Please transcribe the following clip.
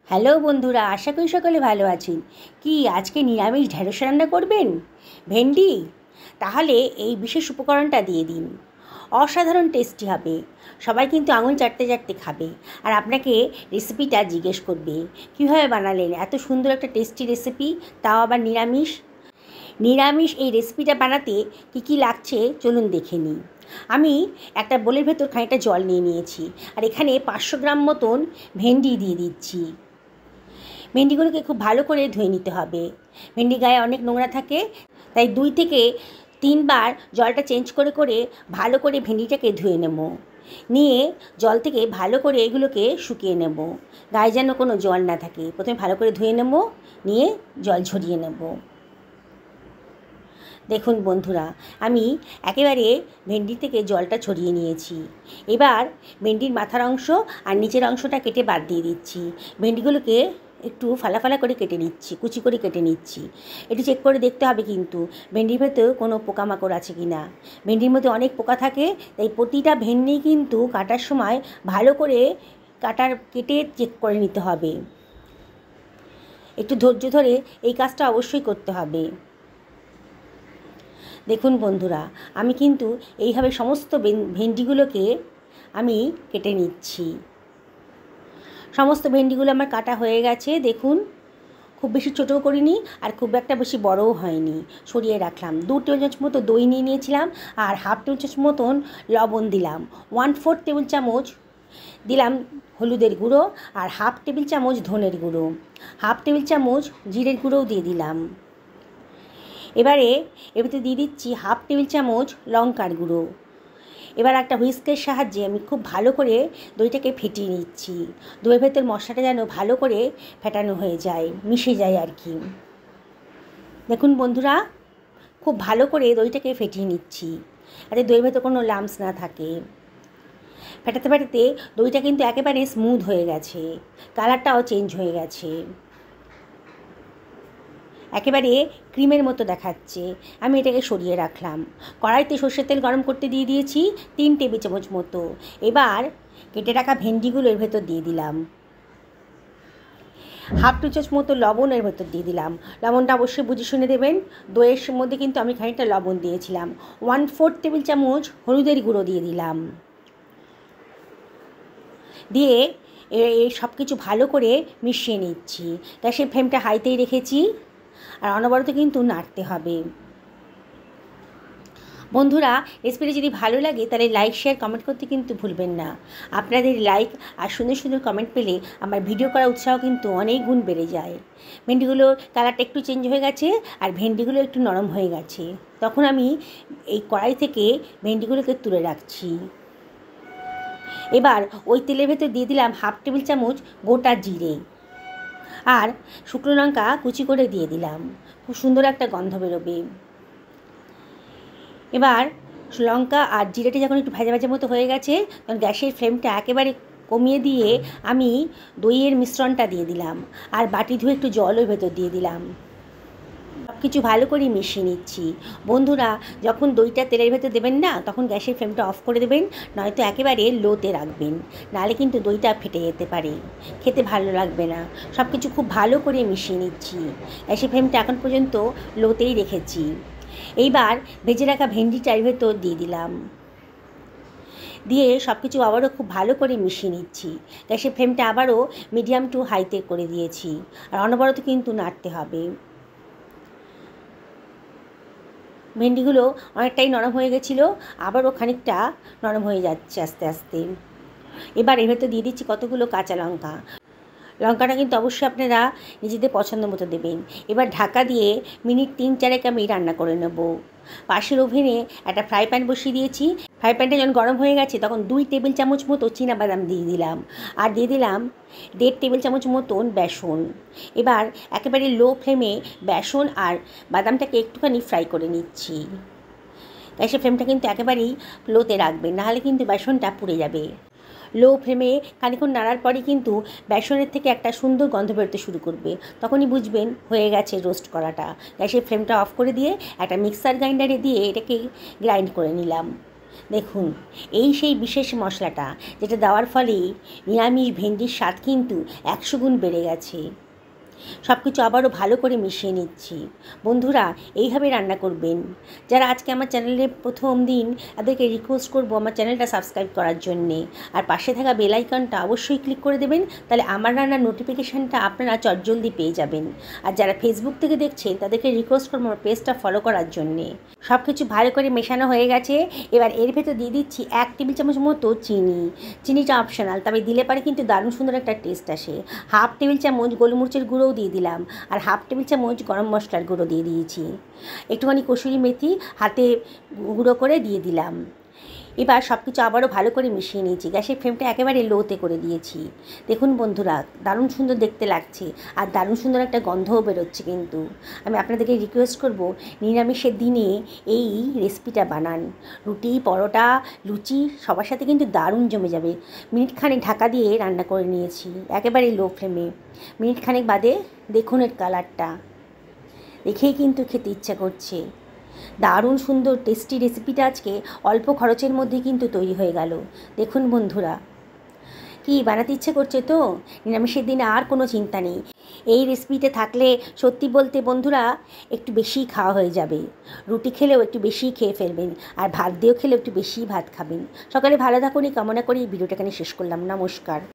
Hello বন্ধুরা, আশা করি সকলে ভালো আছেন। কি আজকে নিরামিষ ঢেঁড়স রান্না করবেন? ভেন্ডি? তাহলে এই বিশেষ উপকরণটা দিয়ে দিন। অসাধারণ টেস্টি হবে। সবাই কিন্তু আঙুল চাটতে চাটতে খাবে আর আপনাকে রেসিপিটা জিজ্ঞেস করবে কীভাবে বানালেন এত সুন্দর একটা টেস্টি রেসিপি, তাও আবার নিরামিষ। এই রেসিপিটা বানাতে কী কী লাগছে চলুন দেখে নিই। আমি একটা বোলের ভেতর খানিকটা জল নিয়ে নিয়েছি আর এখানে 500 গ্রাম মতন ভেন্ডি দিয়ে দিচ্ছি। ভেন্ডিগুলোকে খুব ভালো করে ধুয়ে নিতে হবে। ভেন্ডি গায়ে অনেক নোংরা থাকে, তাই 2 থেকে 3 বার জলটা চেঞ্জ করে করে ভালো করে ভেন্ডিটাকে ধুয়ে নেব। নিয়ে জল থেকে ভালো করে এগুলোকে শুকিয়ে নেব, গায়ে যেন কোনো জল না থাকে। প্রথমে ভালো করে ধুয়ে নেব, নিয়ে জল ঝরিয়ে নেব। দেখুন বন্ধুরা, আমি একেবারে ভেন্ডি থেকে জলটা ছড়িয়ে নিয়েছি। এবার ভেন্ডির মাথার অংশ আর নিচের অংশটা কেটে বাদ দিয়ে দিচ্ছি। ভেন্ডিগুলোকে একটু ফালা ফালা করে কেটে নিচ্ছি, কুচি করে কেটে নিচ্ছি। একটু চেক করে দেখতে হবে কিন্তু ভেন্ডির ভেতর কোনো পোকামাকড় আছে কি না। ভেন্ডির মধ্যে অনেক পোকা থাকে, তাই প্রতিটা ভেন্ডি কিন্তু কাটার সময় ভালো করে কেটে চেক করে নিতে হবে। একটু ধৈর্য ধরে এই কাজটা অবশ্যই করতে হবে। দেখুন বন্ধুরা, আমি কিন্তু এইভাবে সমস্ত ভেন্ডিগুলোকে আমি কেটে নিচ্ছি। সমস্ত ভেন্ডিগুলো আমার কাটা হয়ে গেছে। দেখুন, খুব বেশি ছোটও করিনি আর খুব একটা বেশি বড়ও হয়নি। সরিয়ে রাখলাম। 2 টেবিল চামচ মতো দই নিয়ে নিয়েছিলাম আর হাফ টেবিল চামচ মতন লবণ দিলাম। 1/4 টেবিল চামচ দিলাম হলুদের গুঁড়ো আর হাফ টেবিল চামচ ধনের গুঁড়ো, হাফ টেবিল চামচ জিরের গুঁড়োও দিয়ে দিলাম। এবারে এর ভিতরে দিয়ে দিচ্ছি হাফ টেবিল চামচ লঙ্কার গুঁড়ো। এবার একটা হুইস্কের সাহায্যে আমি খুব ভালো করে দইটাকে ফেটিয়ে নিচ্ছি। দইয়ের ভেতর মশলাটা যেন ভালো করে ফেটানো হয়ে যায়, মিশে যায় আর কি। দেখুন বন্ধুরা, খুব ভালো করে দইটাকে ফেটিয়ে নিচ্ছি যাতে দইয়ের ভেতর কোনো লাম্পস না থাকে। ফেটাতে ফেটাতে দইটা কিন্তু একেবারে স্মুথ হয়ে গেছে, কালারটাও চেঞ্জ হয়ে গেছে, একেবারে ক্রিমের মতো দেখাচ্ছে। আমি এটাকে সরিয়ে রাখলাম। কড়াইতে সর্ষের তেল গরম করতে দিয়ে দিয়েছি 3 টেবিল চামচ মতো। এবার কেটে রাখা ভেন্ডিগুলো এর ভেতর দিয়ে দিলাম। হাফ টি চামচ মতো লবণ এর ভেতর দিয়ে দিলাম। লবণটা অবশ্যই বুঝে শুনে দেবেন। দইয়ের মধ্যে কিন্তু আমি খানিকটা লবণ দিয়েছিলাম। 1/4 টেবিল চামচ হলুদের গুঁড়ো দিয়ে দিলাম। দিয়ে এই সব কিছু ভালো করে মিশিয়ে নিচ্ছি। গ্যাসের ফ্লেমটা হাইতেই রেখেছি আর অনবরত কিন্তু নাড়তে হবে। বন্ধুরা, রেসিপিটি যদি ভালো লাগে তাহলে লাইক, শেয়ার, কমেন্ট করতে কিন্তু ভুলবেন না। আপনাদের লাইক আর সুন্দর সুন্দর কমেন্ট পেলে আমার ভিডিও করার উৎসাহ কিন্তু অনেক গুণ বেড়ে যায়। ভেন্ডিগুলোর কালারটা একটু চেঞ্জ হয়ে গেছে আর ভেন্ডিগুলো একটু নরম হয়ে গেছে। তখন আমি এই কড়াই থেকে ভেন্ডিগুলোকে তুলে রাখছি। এবার ওই তেলের ভেতর দিয়ে দিলাম হাফ টেবিল চামচ গোটা জিরে আর শুকনো লঙ্কা কুচি করে দিয়ে দিলাম। খুব সুন্দর একটা গন্ধ বেরোবে। এবার লঙ্কা আর জিরেটা যখন একটু ভাজা ভাজা মতো হয়ে গেছে, তখন গ্যাসের ফ্লেমটা একেবারে কমিয়ে দিয়ে আমি দইয়ের মিশ্রণটা দিয়ে দিলাম আর বাটি ধুয়ে একটু জলও ভেতর দিয়ে দিলাম। সব কিছু ভালো করে মিশিয়ে নিচ্ছি। বন্ধুরা, যখন দইটা তেলের ভেতর দেবেন না, তখন গ্যাসের ফ্লেমটা অফ করে দেবেন, নয়তো একেবারে লোতে রাখবেন, নাহলে কিন্তু দইটা ফেটে যেতে পারে, খেতে ভালো লাগবে না। সব কিছু খুব ভালো করে মিশিয়ে নিচ্ছি। গ্যাসের ফ্লেমটা এখন পর্যন্ত লোতেই রেখেছি। এইবার ভেজে রাখা ভেন্ডিটা এর ভেতর দিয়ে দিলাম। দিয়ে সব কিছু আবারও খুব ভালো করে মিশিয়ে নিচ্ছি। গ্যাসের ফ্লেমটা আবারও মিডিয়াম টু হাইতে করে দিয়েছি আর অনবরত কিন্তু নাড়তে হবে। ভেন্ডিগুলো অনেকটাই নরম হয়ে গেছিলো, আবারও খানিকটা নরম হয়ে যাচ্ছে আস্তে আস্তে। এবার এর ভেতর দিয়ে দিচ্ছি কতগুলো কাঁচা লঙ্কা। লঙ্কাটা কিন্তু অবশ্যই আপনারা নিজেদের পছন্দ মতো দেবেন। এবার ঢাকা দিয়ে মিনিট 3-4 আমি রান্না করে নেব। পাশের ওভেনে একটা ফ্রাই প্যান বসিয়ে দিয়েছি। ফ্রাই প্যানটা যখন গরম হয়ে গেছে, তখন 2 টেবিল চামচ মতো চীনাবাদাম দিয়ে দিলাম আর দিয়ে দিলাম 1.5 টেবিল চামচ মতন বেসন। এবার একেবারে লো ফ্লেমে বেসন আর বাদামটাকে একটুখানি ফ্রাই করে নিচ্ছি। গ্যাসের ফ্লেমটা কিন্তু একেবারেই লোতে রাখবেন, নাহলে কিন্তু বেসনটা পুড়ে যাবে। লো ফ্লেমে খানিকক্ষণ নাড়ার পরই কিন্তু বেসনের থেকে একটা সুন্দর গন্ধ বেরোতে শুরু করবে। তখনই বুঝবেন হয়ে গেছে রোস্ট করাটা। গ্যাসের ফ্লেমটা অফ করে দিয়ে একটা মিক্সার গ্রাইন্ডারে দিয়ে এটাকে গ্রাইন্ড করে নিলাম। দেখুন, এই সেই বিশেষ মশলাটা যেটা দেওয়ার ফলে নিরামিষ ভেন্ডির স্বাদ কিন্তু 100 গুণ বেড়ে গেছে। সব কিছু আবারও ভালো করে মিশিয়ে নিচ্ছি। বন্ধুরা, এইভাবে রান্না করবেন। যারা আজকে আমার চ্যানেলে প্রথম দিন, তাদেরকে রিকোয়েস্ট করব আমার চ্যানেলটা সাবস্ক্রাইব করার জন্যে, আর পাশে থাকা বেল আইকনটা অবশ্যই ক্লিক করে দেবেন। তাহলে আমার রান্নার নোটিফিকেশানটা আপনারা চটজলদি পেয়ে যাবেন। আর যারা ফেসবুক থেকে দেখছেন, তাদেরকে রিকোয়েস্ট করবো আমার পেজটা ফলো করার জন্যে। সব কিছু ভালো করে মেশানো হয়ে গেছে। এবার এর ভেতর দিয়ে দিচ্ছি 1 টেবিল চামচ মতো চিনি। চিনিটা অপশনাল, তবে দিলে পারে কিন্তু দারুণ সুন্দর একটা টেস্ট আসে। 1/2 টেবিল চামচ গোলমরিচের গুঁড়োও দিয়ে দিলাম, আর 1/2 টেবিল চামচ গরম মশলার গুঁড়ো দিয়ে দিয়েছি। একটুখানি কসুরি মেথি হাতে গুঁড়ো করে দিয়ে দিলাম। এবার সব কিছু আবারও ভালো করে মিশিয়ে নিয়েছি। গ্যাসের ফ্লেমটা একেবারে লোতে করে দিয়েছি। দেখুন বন্ধুরা, দারুণ সুন্দর দেখতে লাগছে, আর দারুণ সুন্দর একটা গন্ধও বেরোচ্ছে। কিন্তু আমি আপনাদেরকে রিকোয়েস্ট করব, নিরামিষের দিনে এই রেসিপিটা বানান। রুটি, পরোটা, লুচি সবার সাথে কিন্তু দারুণ জমে যাবে। মিনিটখানেক ঢাকা দিয়ে রান্না করে নিয়েছি একেবারে লো ফ্লেমে। মিনিটখানেক বাদে দেখুন এর কালারটা, দেখেই কিন্তু খেতে ইচ্ছা করছে। দারুণ সুন্দর টেস্টি রেসিপিটা আজকে অল্প খরচের মধ্যে কিন্তু তৈরি হয়ে গেল। দেখুন বন্ধুরা, কি বানাতে ইচ্ছে করছে তো? নিরামিষের দিনে আর কোনো চিন্তা নেই। এই রেসিপিতে থাকলে সত্যি বলতে বন্ধুরা একটু বেশিই খাওয়া হয়ে যাবে। রুটি খেলেও একটু বেশিই খেয়ে ফেলবেন, আর ভাত দিয়েও খেলেও একটু বেশিই ভাত খাবেন। সকালে ভালো থাকুন এই কামনা করি ভিডিওটা এখানে শেষ করলাম। নমস্কার।